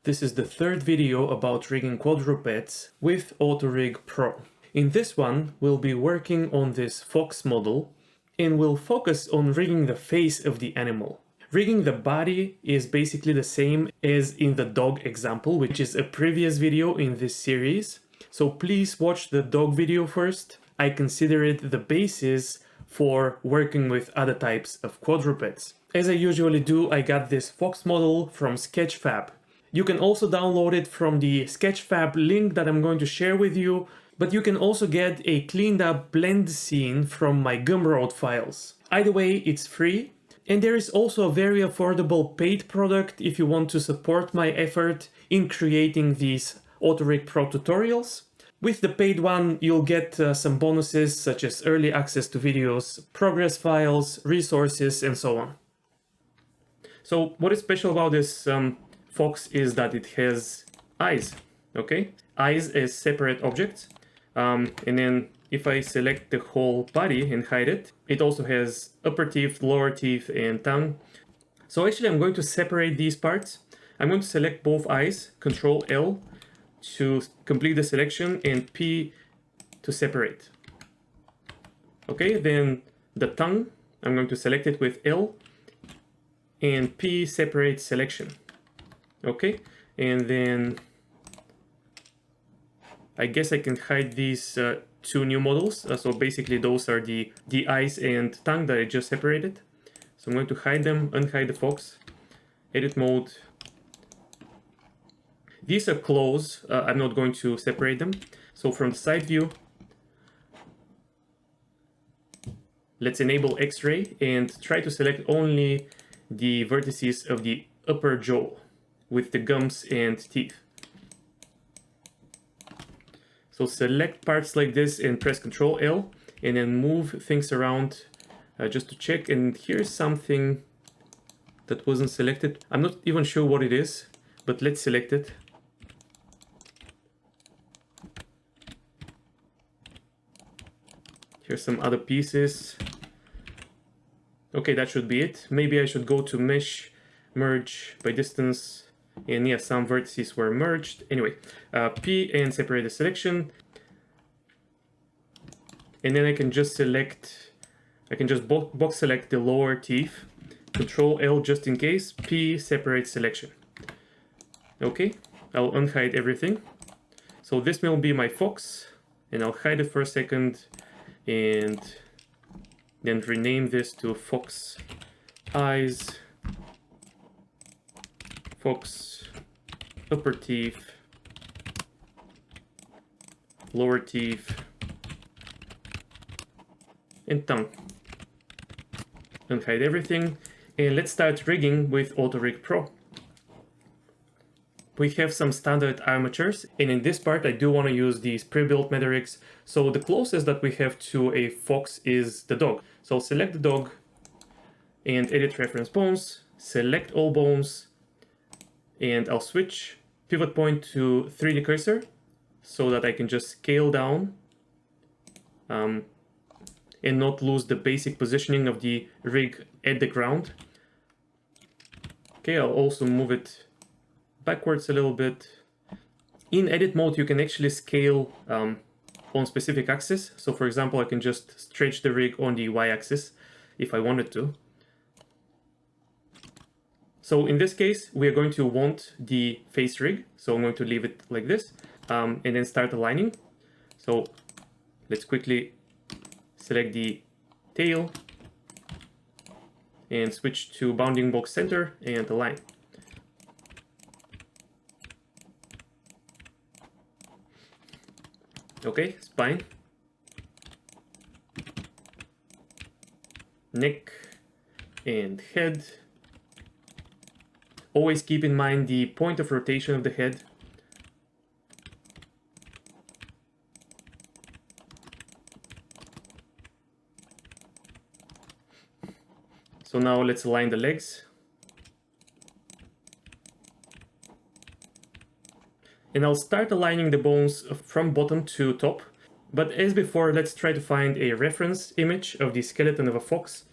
This is the third video about rigging quadrupeds with AutoRig Pro. In this one, we'll be working on this fox model and we'll focus on rigging the face of the animal. Rigging the body is basically the same as in the dog example, which is a previous video in this series. So please watch the dog video first. I consider it the basis for working with other types of quadrupeds. As I usually do, I got this fox model from Sketchfab. You can also download it from the Sketchfab link that I'm going to share with you, but you can also get a cleaned up blend scene from my Gumroad files. Either way, it's free. And there is also a very affordable paid product if you want to support my effort in creating these AutoRig Pro tutorials. With the paid one, you'll get some bonuses such as early access to videos, progress files, resources, and so on. So what is special about this fox is that it has eyes, okay? Eyes as separate objects. And then if I select the whole body and hide it, it also has upper teeth, lower teeth, and tongue. So actually I'm going to separate these parts. I'm going to select both eyes, Control L to complete the selection, and P to separate. Okay, then the tongue, I'm going to select it with L, and P separate selection. Okay, and then I guess I can hide these two new models. So basically those are the eyes and tongue that I just separated. So I'm going to hide them, unhide the fox, edit mode. These are close, I'm not going to separate them. So from the side view, let's enable X-ray and try to select only the vertices of the upper jaw with the gums and teeth. So select parts like this and press Ctrl L and then move things around just to check. And here's something that wasn't selected. I'm not even sure what it is, but let's select it. Here's some other pieces. Okay, that should be it. Maybe I should go to mesh, merge by distance. And yeah, some vertices were merged. Anyway, P and separate the selection. And then I can just select, I can just box select the lower teeth. Control L just in case. P separate selection. Okay, I'll unhide everything. So this will be my fox. And I'll hide it for a second. And then rename this to fox eyes, fox upper teeth, lower teeth, and tongue. Unhide everything, and let's start rigging with AutoRig Pro. We have some standard armatures, and in this part I do want to use these pre-built meta rigs. So the closest that we have to a fox is the dog. So I'll select the dog and edit reference bones, select all bones, and I'll switch pivot point to 3D cursor so that I can just scale down and not lose the basic positioning of the rig at the ground. Okay, I'll also move it backwards a little bit. In edit mode, you can actually scale on specific axis. So for example, I can just stretch the rig on the y-axis if I wanted to. So in this case, we are going to want the face rig. So I'm going to leave it like this and then start aligning. So let's quickly select the tail and switch to bounding box center and align. Okay, spine, neck, and head. Always keep in mind the point of rotation of the head. So now let's align the legs. And I'll start aligning the bones from bottom to top. But as before, let's try to find a reference image of the skeleton of a fox,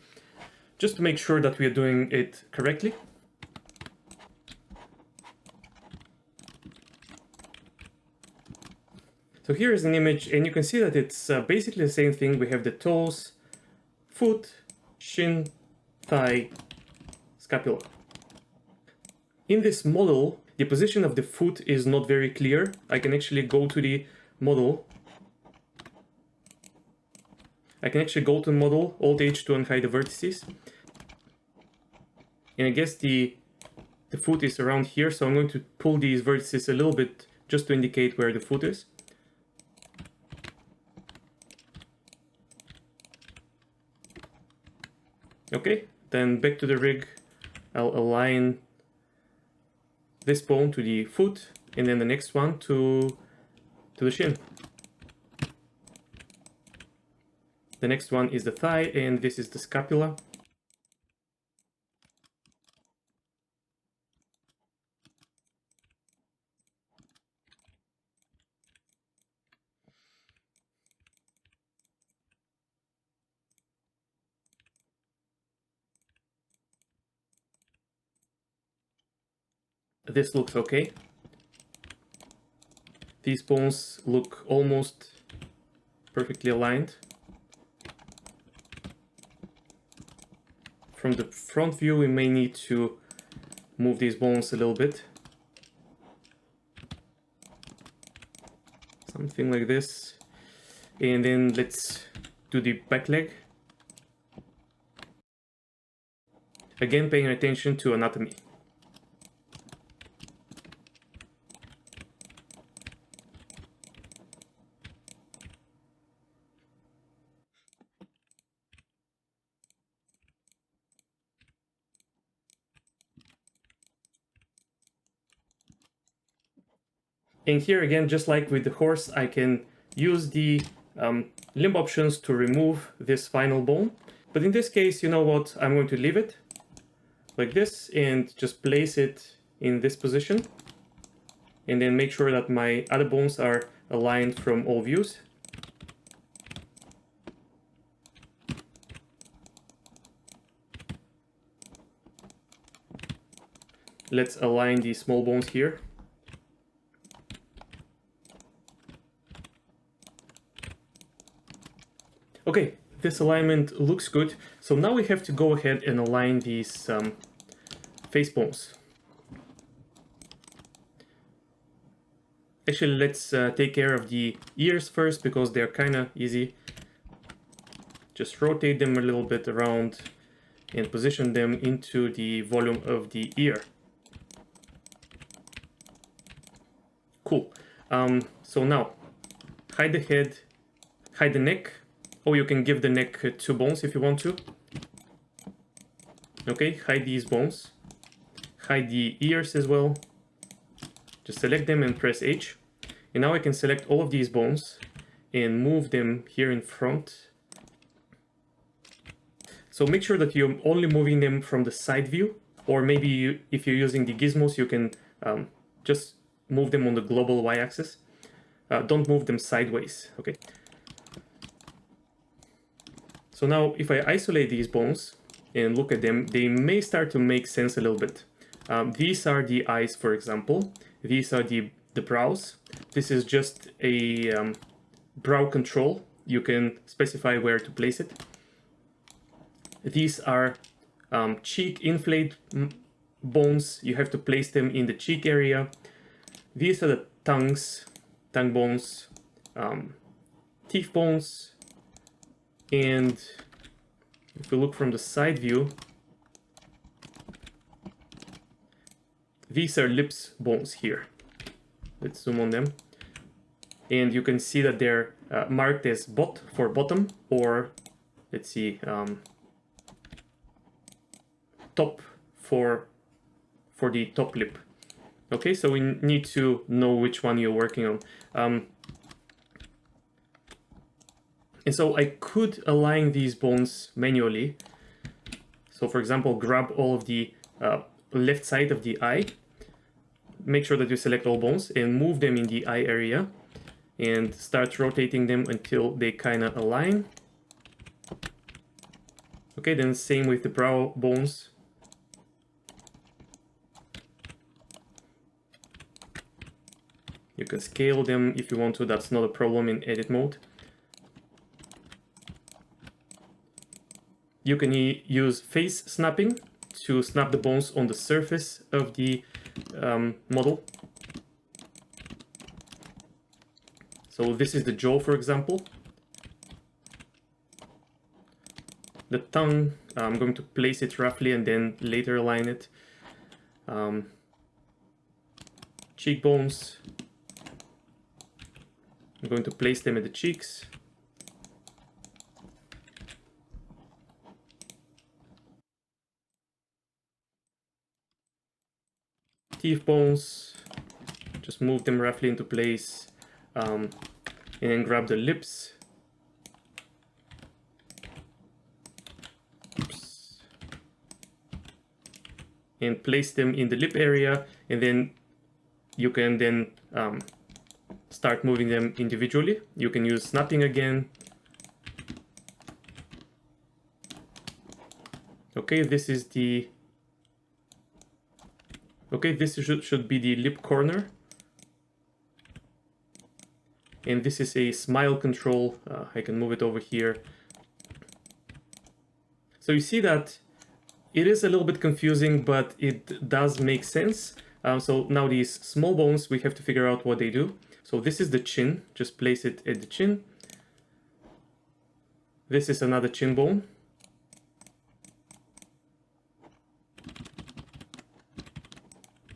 just to make sure that we are doing it correctly. So here is an image, and you can see that it's basically the same thing. We have the toes, foot, shin, thigh, scapula. In this model, the position of the foot is not very clear. I can actually go to the model. Alt H to unhide the vertices. And I guess the foot is around here, so I'm going to pull these vertices a little bit just to indicate where the foot is. Okay, then back to the rig. I'll align this bone to the foot, and then the next one to the shin. The next one is the thigh, and this is the scapula. This looks okay. These bones look almost perfectly aligned. From the front view, we may need to move these bones a little bit. Something like this. And then let's do the back leg. Again, paying attention to anatomy. And here again, just like with the horse, I can use the limb options to remove this final bone. But in this case, you know what? I'm going to leave it like this and just place it in this position. And then make sure that my other bones are aligned from all views. Let's align the small bones here. Okay, this alignment looks good. So now we have to go ahead and align these face bones. Actually, let's take care of the ears first because they're kind of easy. Just rotate them a little bit around and position them into the volume of the ear. Cool. So now, hide the head, hide the neck. Or you can give the neck 2 bones if you want to. Okay, hide these bones. Hide the ears as well. Just select them and press H. And now I can select all of these bones and move them here in front. So make sure that you're only moving them from the side view, or maybe if you're using the gizmos, you can just move them on the global y-axis. Don't move them sideways, okay? So now if I isolate these bones and look at them, they may start to make sense a little bit. These are the eyes, for example. These are the brows. This is just a brow control. You can specify where to place it. These are cheek inflate bones. You have to place them in the cheek area. These are the tongue bones, teeth bones. And if we look from the side view, these are lips bones here. Let's zoom on them. And you can see that they're marked as bot for bottom, or let's see, top for the top lip. Okay, so we need to know which one you're working on. And so I could align these bones manually. So for example, grab all of the left side of the eye, make sure that you select all bones and move them in the eye area and start rotating them until they kind of align. Okay, then same with the brow bones. You can scale them if you want to, that's not a problem in edit mode. You can use face snapping to snap the bones on the surface of the model. So this is the jaw, for example. The tongue, I'm going to place it roughly and then later align it. Cheekbones, I'm going to place them at the cheeks. Teeth bones, just move them roughly into place, and then grab the lips. Oops. And place them in the lip area, and then you can then start moving them individually. You can use snapping again. Okay, this is the... Okay, this should be the lip corner. And this is a smile control. I can move it over here. So you see that it is a little bit confusing, but it does make sense. So now these small bones, we have to figure out what they do. So this is the chin, just place it at the chin. This is another chin bone.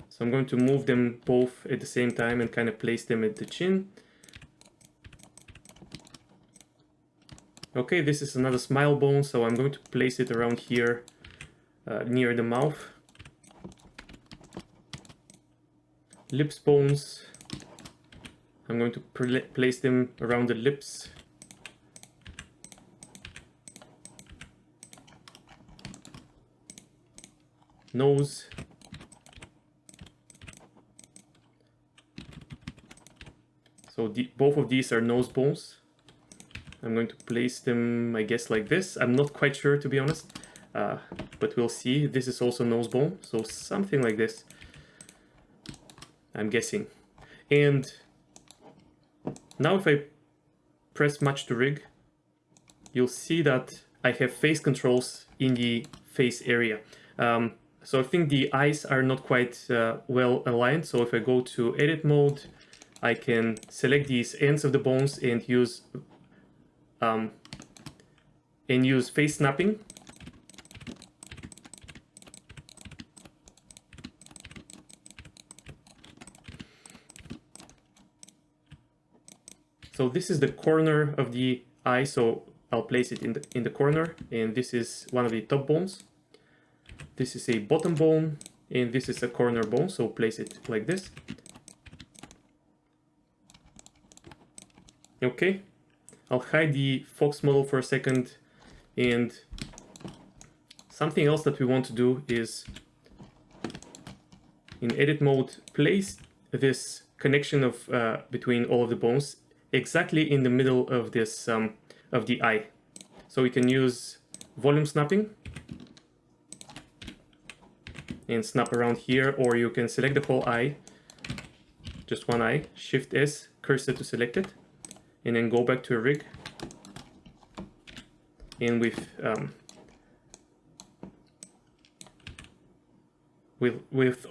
So I'm going to move them both at the same time and kind of place them at the chin. Okay, this is another smile bone, so I'm going to place it around here near the mouth. Lips bones, I'm going to place them around the lips. Nose. So both of these are nose bones. I'm going to place them, I guess, like this. I'm not quite sure, to be honest, but we'll see. This is also nose bone, so something like this, I'm guessing. And now if I press match to rig, you'll see that I have face controls in the face area. So I think the eyes are not quite well aligned. So if I go to edit mode, I can select these ends of the bones and use face snapping. So this is the corner of the eye, so I'll place it in the corner, and this is one of the top bones. This is a bottom bone, and this is a corner bone, so place it like this. Okay, I'll hide the Fox model for a second, and something else that we want to do is, in edit mode, place this connection of between all of the bones exactly in the middle of this of the eye. So we can use volume snapping and snap around here, or you can select the whole eye, just one eye, Shift S, cursor to select it, and then go back to a rig. And with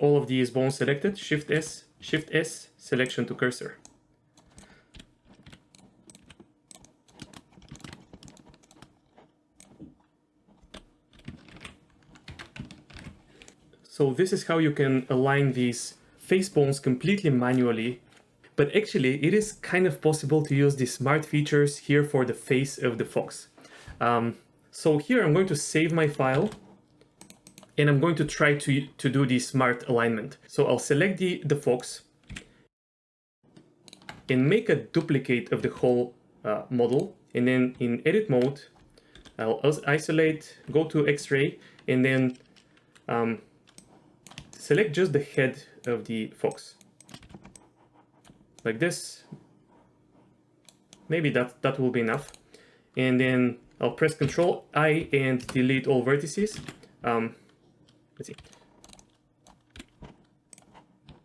all of these bones selected, Shift S, selection to cursor. So this is how you can align these face bones completely manually. But actually, it is kind of possible to use the smart features here for the face of the fox. So here I'm going to save my file, and I'm going to try to do the smart alignment. So I'll select the fox and make a duplicate of the whole model. And then in edit mode, I'll isolate, go to X-ray, and then select just the head of the fox. Like this. Maybe that will be enough. And then I'll press Ctrl I and delete all vertices. Let's see.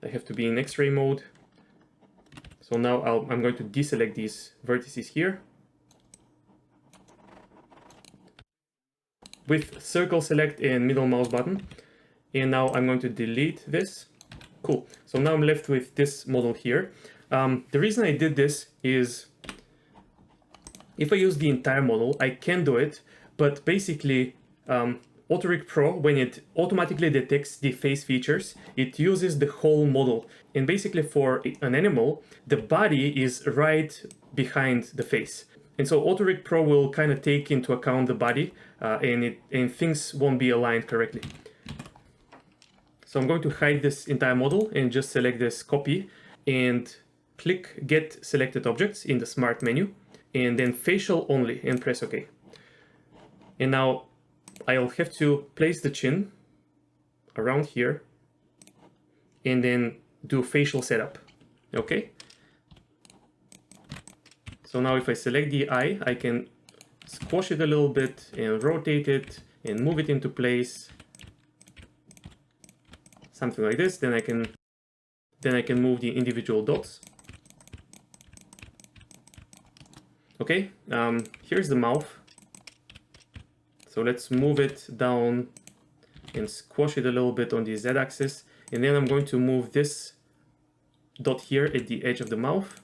I have to be in X-ray mode. So now I'm going to deselect these vertices here. With circle select and middle mouse button. And now I'm going to delete this. Cool. So now I'm left with this model here. The reason I did this is if I use the entire model, I can do it, but basically AutoRig Pro, when it automatically detects the face features, it uses the whole model. And basically for an animal, the body is right behind the face. And so AutoRig Pro will kind of take into account the body and things won't be aligned correctly. So I'm going to hide this entire model and just select this copy and click Get Selected Objects in the Smart menu and then Facial Only and press OK. And now I'll have to place the chin around here and then do facial setup. Okay. So now if I select the eye, I can squash it a little bit and rotate it and move it into place. Something like this. Then I can move the individual dots. Okay, here's the mouth. So let's move it down and squash it a little bit on the Z-axis. And then I'm going to move this dot here at the edge of the mouth.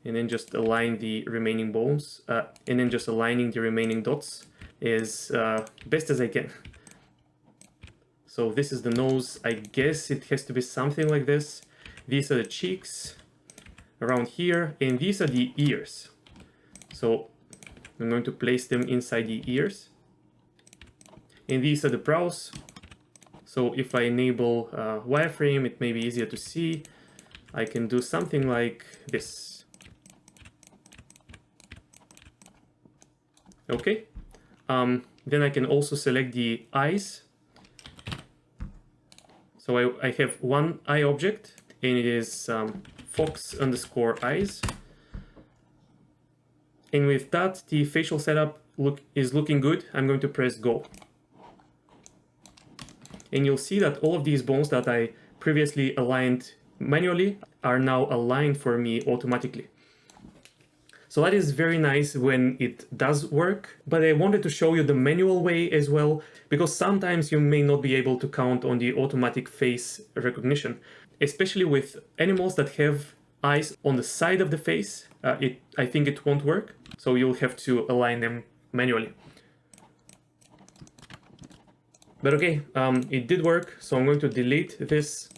And then just align the remaining bones. And then just aligning the remaining dots as best as I can. So this is the nose. I guess it has to be something like this. These are the cheeks around here. And these are the ears. So I'm going to place them inside the ears. And these are the brows. So if I enable wireframe, it may be easier to see. I can do something like this. Okay. Then I can also select the eyes. So I have one eye object, and it is fox_eyes. And with that, the facial setup is looking good. I'm going to press go. And you'll see that all of these bones that I previously aligned manually are now aligned for me automatically. So that is very nice when it does work, but I wanted to show you the manual way as well, because sometimes you may not be able to count on the automatic face recognition, especially with animals that have eyes on the side of the face. I think it won't work, so you'll have to align them manually. But okay, it did work, so I'm going to delete this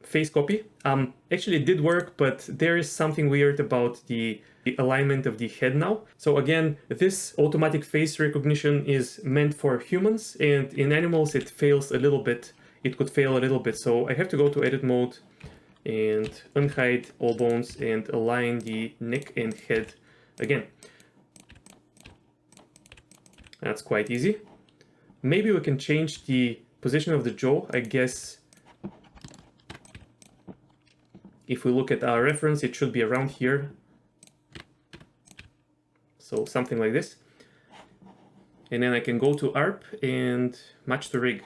face copy. Actually it did work, but there is something weird about the alignment of the head now. So again, this automatic face recognition is meant for humans, and in animals it fails a little bit. It could fail a little bit, so I have to go to edit mode and unhide all bones and align the neck and head again. That's quite easy. Maybe we can change the position of the jaw. I guess if we look at our reference, it should be around here. So something like this. And then I can go to ARP and match the rig.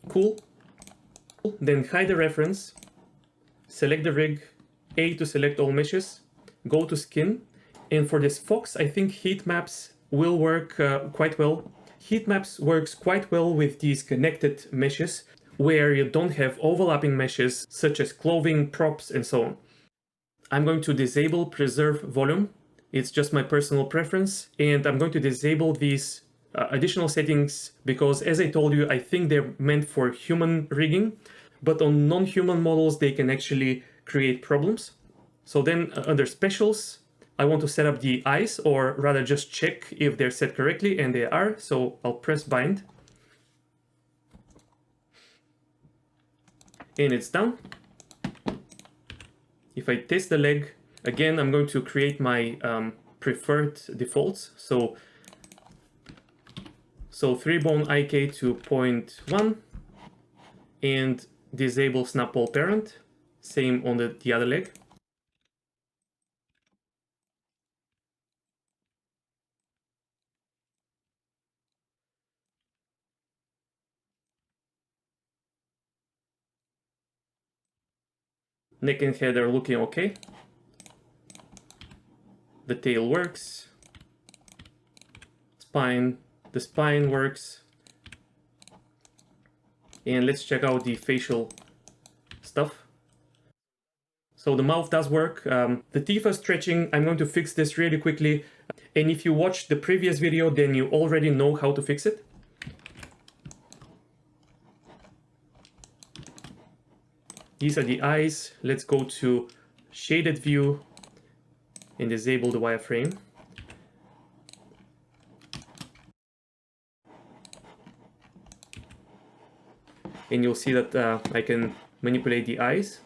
Cool. Then hide the reference, select the rig, A to select all meshes, go to skin. And for this fox, I think heat maps will work quite well. Heat maps works quite well with these connected meshes where you don't have overlapping meshes such as clothing, props, and so on. I'm going to disable preserve volume. It's just my personal preference, and I'm going to disable these additional settings because, as I told you, I think they're meant for human rigging, but on non-human models they can actually create problems. So then under specials, I want to set up the eyes, or rather just check if they're set correctly, and they are. So I'll press bind. And it's done. If I test the leg, again, I'm going to create my preferred defaults. So 3-bone IK to 0.1 and disable snap all parent. Same on the other leg. Neck and head are looking okay. The tail works. The spine works. And let's check out the facial stuff. So the mouth does work. The teeth are stretching. I'm going to fix this really quickly. And if you watched the previous video, then you already know how to fix it. These are the eyes. Let's go to shaded view and disable the wireframe. And you'll see that I can manipulate the eyes.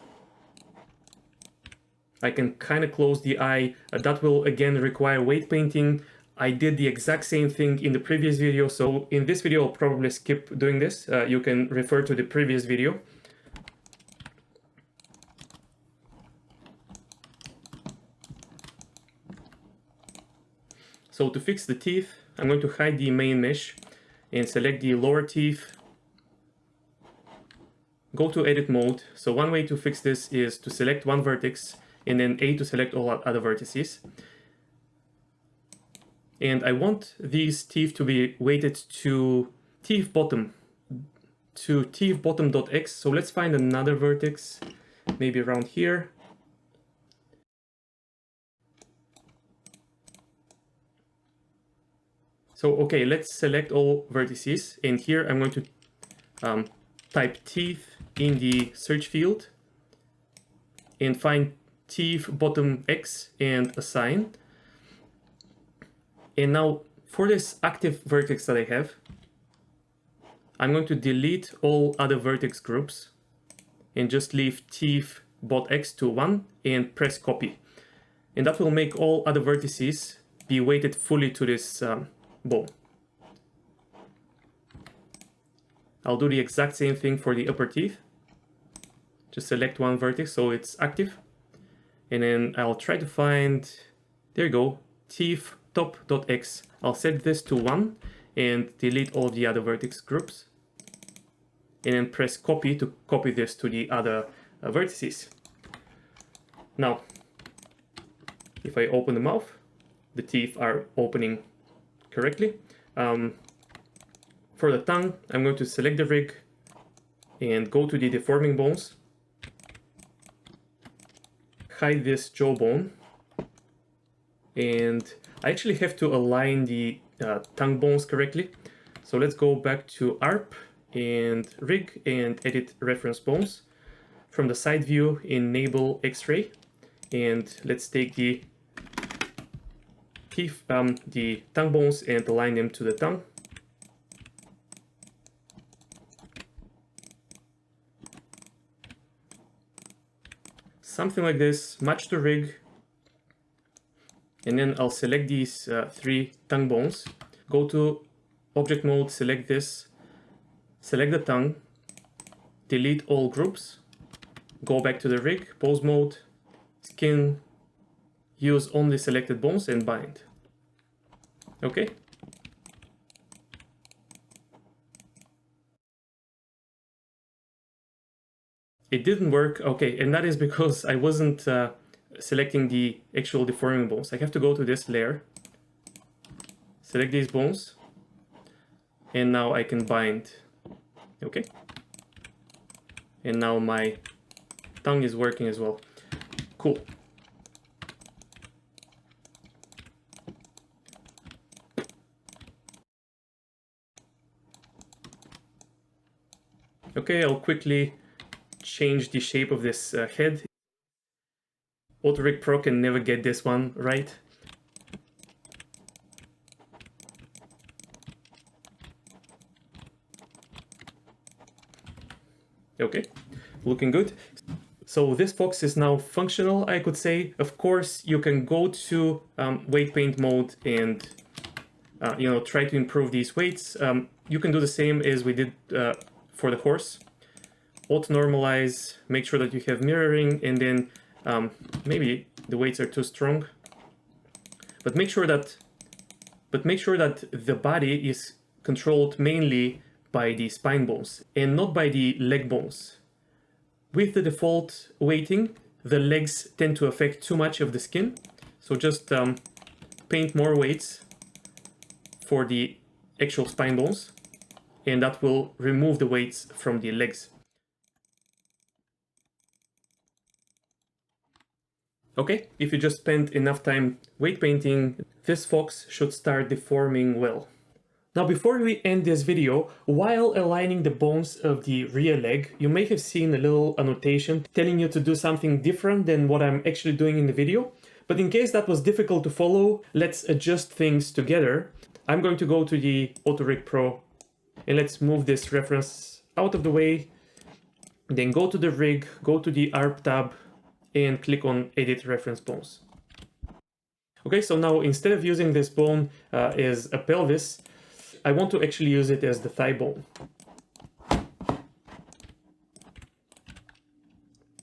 I can kind of close the eye. That will again require weight painting. I did the exact same thing in the previous video, so in this video I'll probably skip doing this. You can refer to the previous video. So to fix the teeth, I'm going to hide the main mesh and select the lower teeth. Go to edit mode. So one way to fix this is to select one vertex and then A to select all other vertices. And I want these teeth to be weighted to teeth bottom, to teeth bottom.x. So let's find another vertex, maybe around here. So, okay, let's select all vertices. And here I'm going to type teeth in the search field and find teeth bottom x and assign. And now for this active vertex that I have, I'm going to delete all other vertex groups and just leave teeth bot x to 1 and press copy. And that will make all other vertices be weighted fully to this bone. I'll do the exact same thing for the upper teeth. Just select one vertex so it's active. And then I'll try to find, there you go, teeth top.x. I'll set this to 1 and delete all the other vertex groups. And then press copy to copy this to the other vertices. Now, if I open the mouth, the teeth are opening correctly. For the tongue, I'm going to select the rig and go to the deforming bones. Hide this jawbone. And I actually have to align the tongue bones correctly. So let's go back to ARP and rig and edit reference bones. From the side view, enable X-ray. And let's take the teeth, the tongue bones and align them to the tongue. Something like this, match the rig. And then I'll select these 3 tongue bones. Go to object mode, select this, select the tongue, delete all groups, go back to the rig, pose mode, skin, use only selected bones and bind. Okay. It didn't work. Okay, and that is because I wasn't selecting the actual deforming bones. I have to go to this layer, select these bones, and now I can bind. Okay. And now my tongue is working as well. Cool. Okay, I'll quickly change the shape of this head. AutoRig Pro can never get this one right. Okay, looking good. So this fox is now functional, I could say. Of course, you can go to weight paint mode and try to improve these weights. You can do the same as we did for the horse. Auto normalize, make sure that you have mirroring, and then maybe the weights are too strong. But make sure that the body is controlled mainly by the spine bones and not by the leg bones. With the default weighting, the legs tend to affect too much of the skin. So just paint more weights for the actual spine bones, and that will remove the weights from the legs. Okay, if you just spend enough time weight painting, this fox should start deforming well. Now, before we end this video, while aligning the bones of the rear leg, you may have seen a little annotation telling you to do something different than what I'm actually doing in the video. But in case that was difficult to follow, let's adjust things together. I'm going to go to the AutoRig Pro and let's move this reference out of the way. Then go to the rig, go to the ARP tab and click on Edit Reference Bones. Okay, so now instead of using this bone as a pelvis, I want to actually use it as the thigh bone.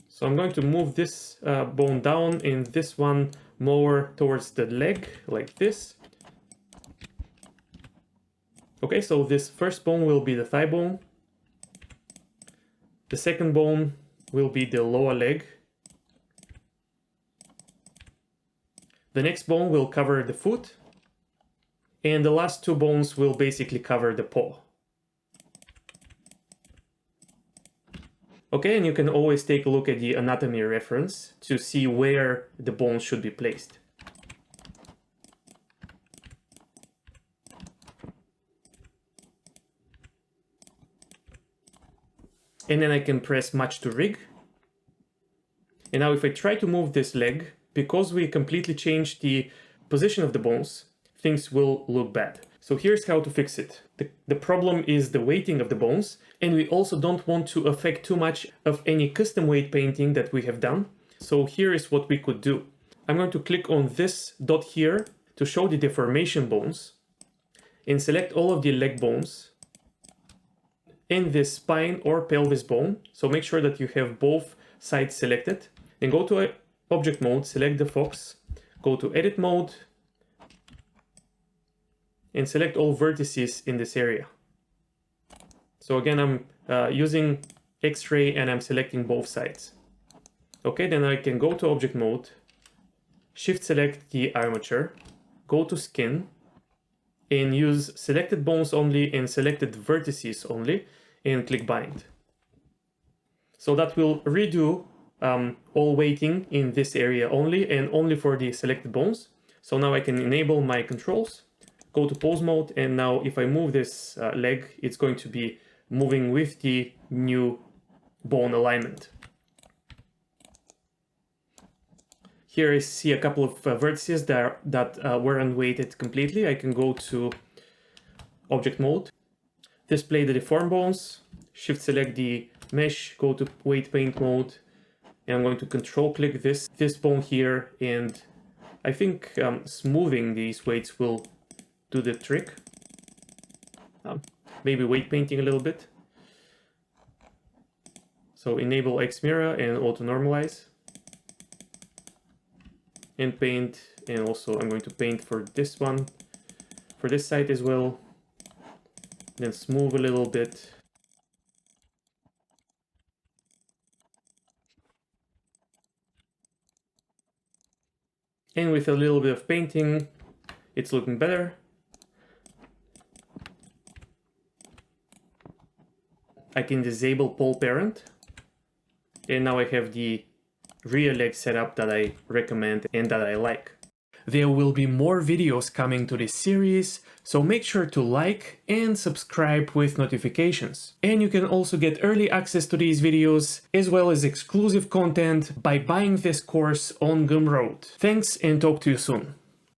So I'm going to move this bone down and this one more towards the leg, like this. Okay, so this first bone will be the thigh bone. The second bone will be the lower leg. The next bone will cover the foot. And the last two bones will basically cover the paw. Okay, and you can always take a look at the anatomy reference to see where the bones should be placed. And then I can press Match to Rig. And now if I try to move this leg, because we completely changed the position of the bones, things will look bad. So here's how to fix it. The problem is the weighting of the bones, and we also don't want to affect too much of any custom weight painting that we have done. So here is what we could do. I'm going to click on this dot here to show the deformation bones and select all of the leg bones and this spine or pelvis bone. So make sure that you have both sides selected. Then go to Object Mode, select the fox, go to Edit Mode, and select all vertices in this area. So again, I'm using X-ray and I'm selecting both sides. Okay, then I can go to Object Mode, Shift select the armature, go to Skin, and use Selected Bones Only and Selected Vertices Only, and click Bind. So that will redo all weighting in this area only, and only for the selected bones. So now I can enable my controls, go to pose mode, and now if I move this leg, it's going to be moving with the new bone alignment. Here I see a couple of vertices that weren't weighted completely. I can go to Object Mode, display the deform bones, Shift select the mesh, go to Weight Paint mode, and I'm going to control click this bone here, and I think smoothing these weights will do the trick. Maybe weight painting a little bit. So enable X mirror and auto normalize. And paint, and also I'm going to paint for this one, for this side as well. Then smooth a little bit. And with a little bit of painting, it's looking better. I can disable pole parent. And now I have the rear leg setup that I recommend and that I like. There will be more videos coming to this series, so make sure to like and subscribe with notifications. And you can also get early access to these videos, as well as exclusive content by buying this course on Gumroad. Thanks and talk to you soon.